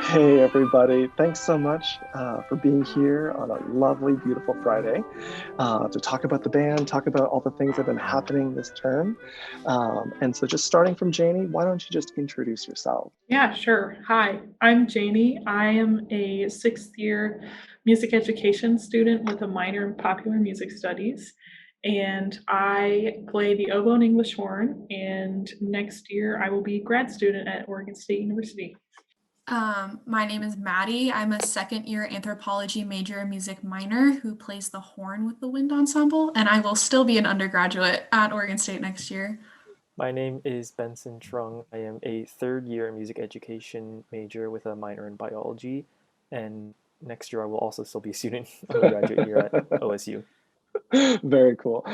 Hey, everybody. Thanks so much for being here on a lovely, beautiful Friday to talk about the band, talk about all the things that have been happening this term. And so, just starting from Janie, why don't you just introduce yourself? Yeah, sure. Hi, I'm Janie. I am a sixth year music education student with a minor in popular music studies. And I play the oboe and English horn. And next year I will be a grad student at Oregon State University. My name is Maddie. I'm a second year anthropology major music minor who plays the horn with the wind ensemble, and I will still be an undergraduate at Oregon State next year. My name is Benson Trung. I am a third year music education major with a minor in biology. And next year I will also still be a student undergraduate here at OSU. Very cool.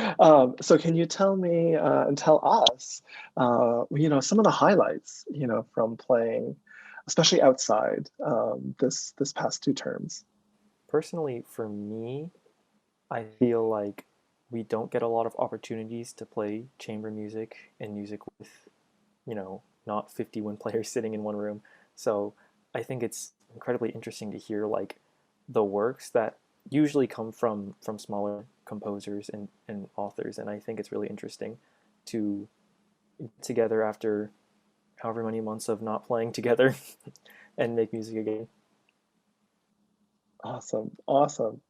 So, can you tell me and tell us, some of the highlights, from playing, especially outside this past two terms? Personally, for me, I feel like we don't get a lot of opportunities to play chamber music and music with, not 51 players sitting in one room. So I think it's incredibly interesting to hear like the works that usually come from smaller composers and authors. And I think it's really interesting to get together after however many months of not playing together and make music again. Awesome, awesome.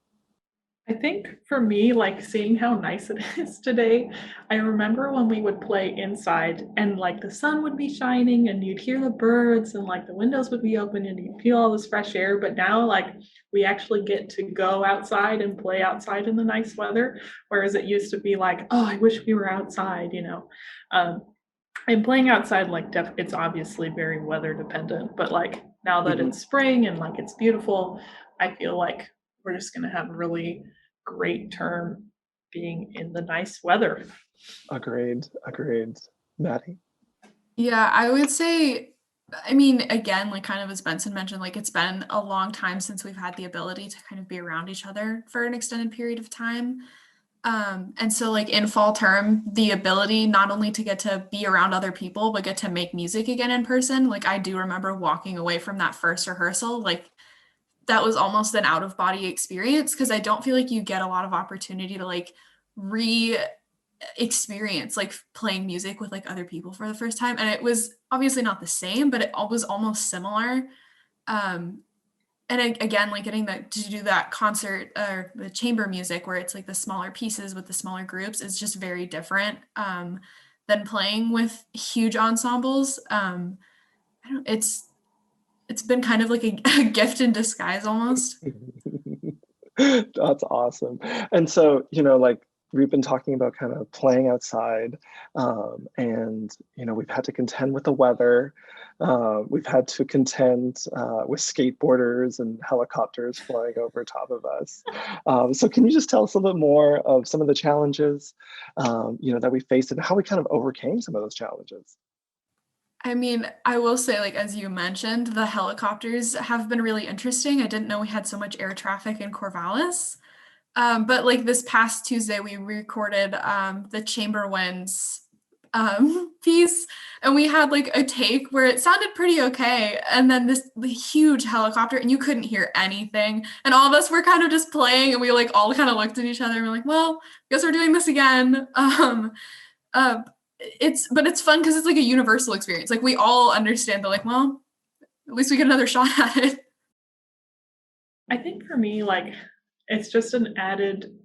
I think for me, like seeing how nice it is today, I remember when we would play inside and like the sun would be shining and you'd hear the birds and like the windows would be open and you'd feel all this fresh air. But now, like, we actually get to go outside and play outside in the nice weather. Whereas it used to be like, oh, I wish we were outside. Um, and playing outside, like, it's obviously very weather dependent, but like now that Mhm. it's spring and like it's beautiful, I feel like we're just going to have a really great term being in the nice weather. Agreed, agreed. Maddie? Yeah, I would say, I mean, again, like kind of as Benson mentioned, like it's been a long time since we've had the ability to kind of be around each other for an extended period of time. And so like in fall term, the ability not only to get to be around other people, but get to make music again in person. Like I do remember walking away from that first rehearsal, like that was almost an out of body experience because I don't feel like you get a lot of opportunity to like re experience like playing music with like other people for the first time. And it was obviously not the same, but it was almost similar. Um, and again, like getting that to do that concert or the chamber music where it's like the smaller pieces with the smaller groups is just very different than playing with huge ensembles. I don't, it's been kind of like a, a gift in disguise almost. That's awesome. And so, like we've been talking about kind of playing outside, and we've had to contend with the weather. We've had to contend with skateboarders and helicopters flying over top of us. So, can you just tell us a little bit more of some of the challenges, that we faced and how we kind of overcame some of those challenges? I mean, I will say, like, as you mentioned, the helicopters have been really interesting. I didn't know we had so much air traffic in Corvallis. But like this past Tuesday, we recorded the Chamber Winds piece, and we had like a take where it sounded pretty okay, and then this the huge helicopter, and you couldn't hear anything, and all of us were kind of just playing, and we like all kind of looked at each other and we're like, well, I guess we're doing this again. Uh, it's fun because it's like a universal experience. Like we all understand that, like, well, at least we get another shot at it. I think for me, like, it's just an added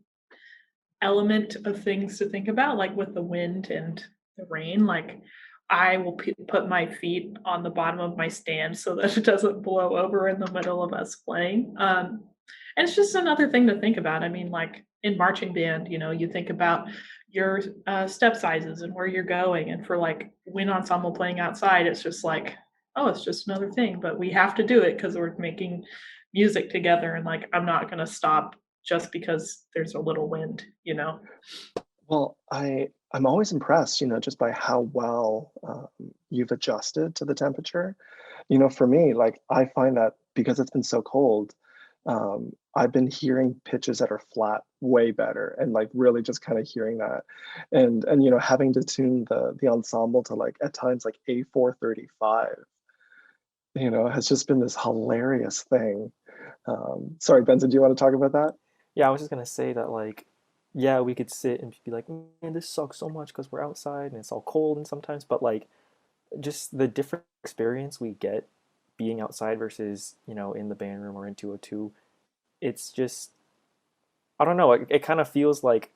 element of things to think about, like with the wind and the rain. Like, I will put my feet on the bottom of my stand so that it doesn't blow over in the middle of us playing. And it's just another thing to think about. I mean, like in marching band, you think about your step sizes and where you're going. And for like wind ensemble playing outside, it's just like, oh, it's just another thing. But we have to do it because we're making music together. And like, I'm not going to stop just because there's a little wind. Well, I'm always impressed, just by how well you've adjusted to the temperature. For me, like I find that because it's been so cold, I've been hearing pitches that are flat way better, and like really just kind of hearing that, and having to tune the ensemble to like at times like A435. has just been this hilarious thing. Sorry, Benson, do you want to talk about that? Yeah, I was just gonna say that like, yeah, we could sit and be like, man, this sucks so much because we're outside and it's all cold and sometimes, but like, just the different experience we get being outside versus in the band room or in 202. It's just, I don't know, it kind of feels like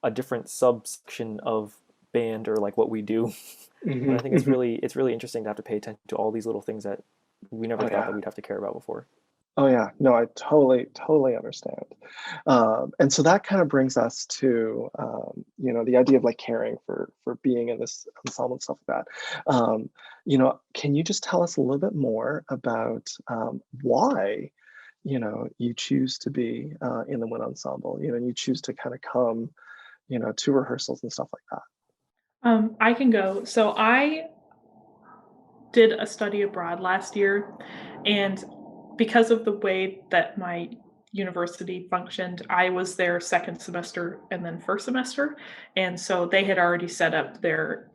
a different subsection of band or like what we do. And I think Hmm. it's really interesting to have to pay attention to all these little things that we never Oh thought yeah. that we'd have to care about before. Oh yeah. No, I totally understand. And so that kind of brings us to the idea of like caring for being in this ensemble and stuff like that. Can you just tell us a little bit more about why you choose to be in the wind ensemble, and you choose to kind of come, to rehearsals and stuff like that. I can go. So I did a study abroad last year, and because of the way that my university functioned, I was there second semester and then first semester, and so they had already set up their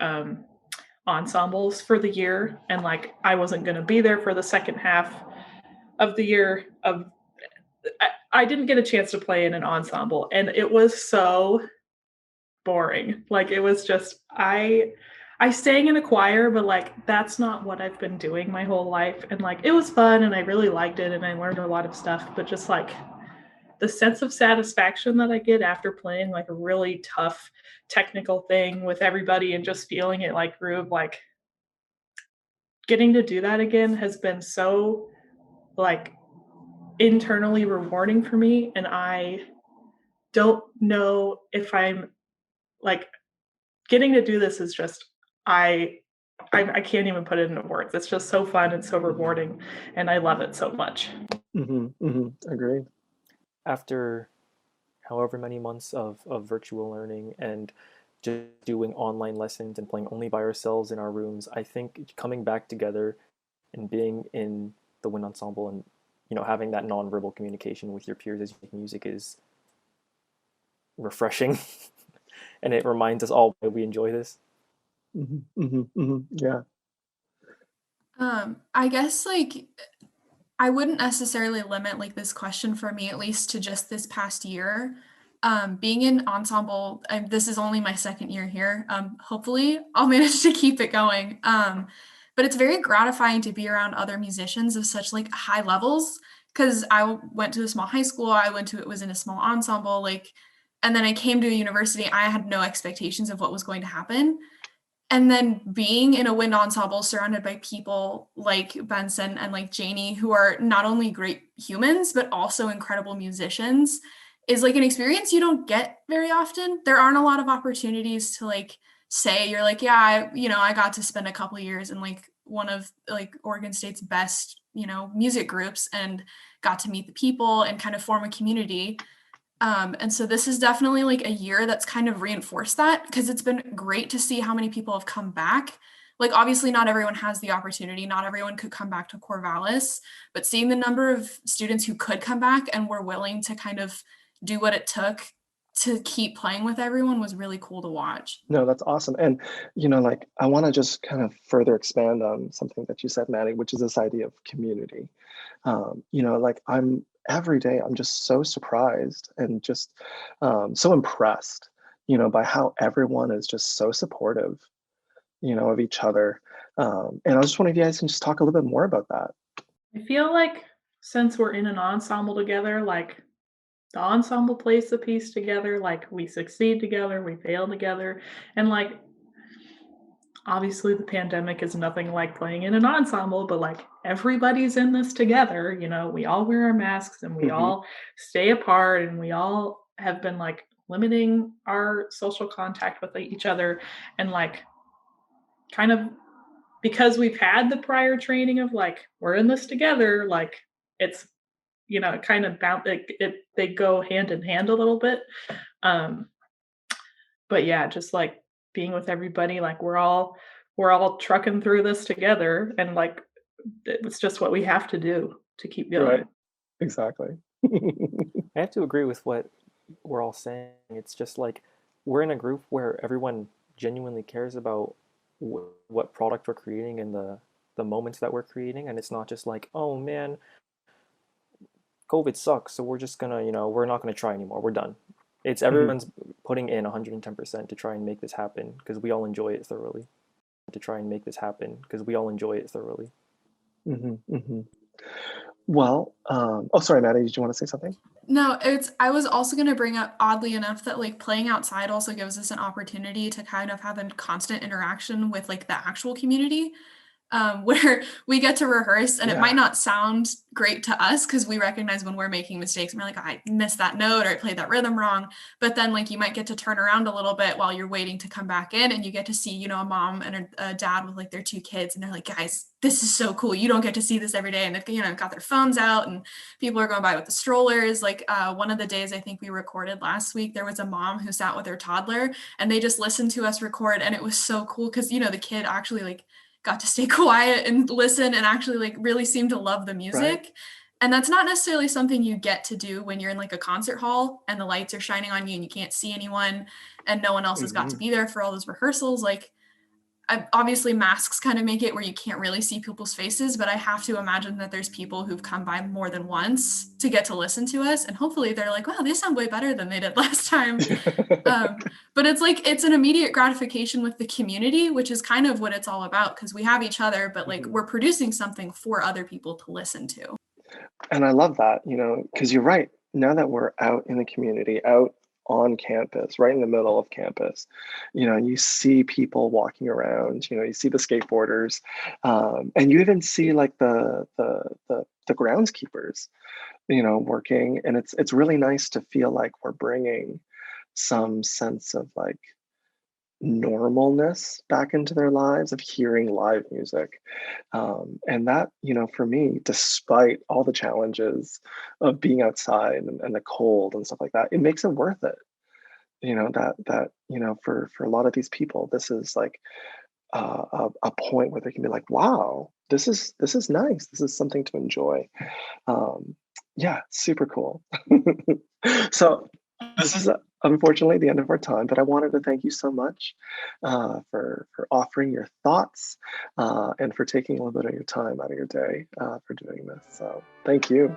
ensembles for the year, and like I wasn't going to be there for the second half of the year. I didn't get a chance to play in an ensemble, and it was so boring. Like it was just I sang in a choir, but like that's not what I've been doing my whole life. And like it was fun and I really liked it and I learned a lot of stuff, but just like the sense of satisfaction that I get after playing like a really tough technical thing with everybody and just feeling it like groove, like getting to do that again has been so like internally rewarding for me. And I don't know if I'm like getting to do this is just I I can't even put it into words. It's just so fun and so rewarding, and I love it so much. Hmm. Hmm. Agreed. After however many months of virtual learning and just doing online lessons and playing only by ourselves in our rooms, I think coming back together and being in the wind ensemble and having that nonverbal communication with your peers as you make music is refreshing, and it reminds us all that we enjoy this. Hmm. Hmm. Hmm. Yeah. I guess like I wouldn't necessarily limit like this question for me, at least to just this past year. Being in ensemble, this is only my second year here. Hopefully, I'll manage to keep it going. But it's very gratifying to be around other musicians of such like high levels. Because went to a small high school, it was in a small ensemble, like, and then I came to a university. I had no expectations of what was going to happen. And then being in a wind ensemble surrounded by people like Benson and like Janie, who are not only great humans, but also incredible musicians, is like an experience you don't get very often. There aren't a lot of opportunities to like say you're like, yeah, I got to spend a couple years in like one of like Oregon State's best, music groups and got to meet the people and kind of form a community. And so this is definitely like a year that's kind of reinforced that because it's been great to see how many people have come back. Like, obviously, not everyone has the opportunity. Not everyone could come back to Corvallis, but seeing the number of students who could come back and were willing to kind of do what it took to keep playing with everyone was really cool to watch. No, that's awesome. And, like I want to just kind of further expand on something that you said, Maddie, which is this idea of community. Like every day I'm just so surprised and just so impressed, by how everyone is just so supportive, of each other. And I was just wondering if you guys can just talk a little bit more about that. I feel like since we're in an ensemble together, like the ensemble plays the piece together, like we succeed together, we fail together, and like obviously the pandemic is nothing like playing in an ensemble, but like everybody's in this together, we all wear our masks and we Hmm. all stay apart and we all have been like limiting our social contact with each other and like kind of because we've had the prior training of like we're in this together, like it's it kind of they go hand in hand a little bit. Um, but yeah, just like being with everybody, like we're all trucking through this together, and like it's just what we have to do to keep Right. going. Exactly. I have to agree with what we're all saying. It's just like we're in a group where everyone genuinely cares about what product we're creating and the moments that we're creating, and it's not just like, oh man, COVID sucks, so we're just gonna, we're not gonna try anymore. We're done. It's everyone's putting in 110% to try and make this happen because we all enjoy it thoroughly. Well, oh, sorry, Maddie, did you want to say something? No, I was also going to bring up, oddly enough, that like playing outside also gives us an opportunity to kind of have a constant interaction with like the actual community. Where we get to rehearse, and it might not sound great to us because we recognize when we're making mistakes and we're like, I missed that note or I played that rhythm wrong. But then like you might get to turn around a little bit while you're waiting to come back in, and you get to see, a mom and a dad with like their 2 kids, and they're like, guys, this is so cool. You don't get to see this every day. And they've got their phones out and people are going by with the strollers. Like one of the days I think we recorded last week, there was a mom who sat with her toddler and they just listened to us record. And it was so cool because, the kid actually like got to stay quiet and listen and actually like really seem to love the music. Right. And that's not necessarily something you get to do when you're in like a concert hall and the lights are shining on you and you can't see anyone and no one else has got to be there for all those rehearsals. Like obviously masks kind of make it where you can't really see people's faces, but I have to imagine that there's people who've come by more than once to get to listen to us. And hopefully they're like, wow, they sound way better than they did last time. But it's like, it's an immediate gratification with the community, which is kind of what it's all about because we have each other, but like we're producing something for other people to listen to. And I love that, because you're right. Now that we're out in the community, out on campus, right in the middle of campus, you see people walking around, you see the skateboarders, and you even see like the groundskeepers, working, and it's really nice to feel like we're bringing some sense of like normalness back into their lives of hearing live music. And that, for me, despite all the challenges of being outside and the cold and stuff like that, it makes it worth it. For a lot of these people, this is like a point where they can be like, wow, this is nice. This is something to enjoy. Yeah, super cool. So this is unfortunately the end of our time, but I wanted to thank you so much for offering your thoughts and for taking a little bit of your time out of your day for doing this. So thank you.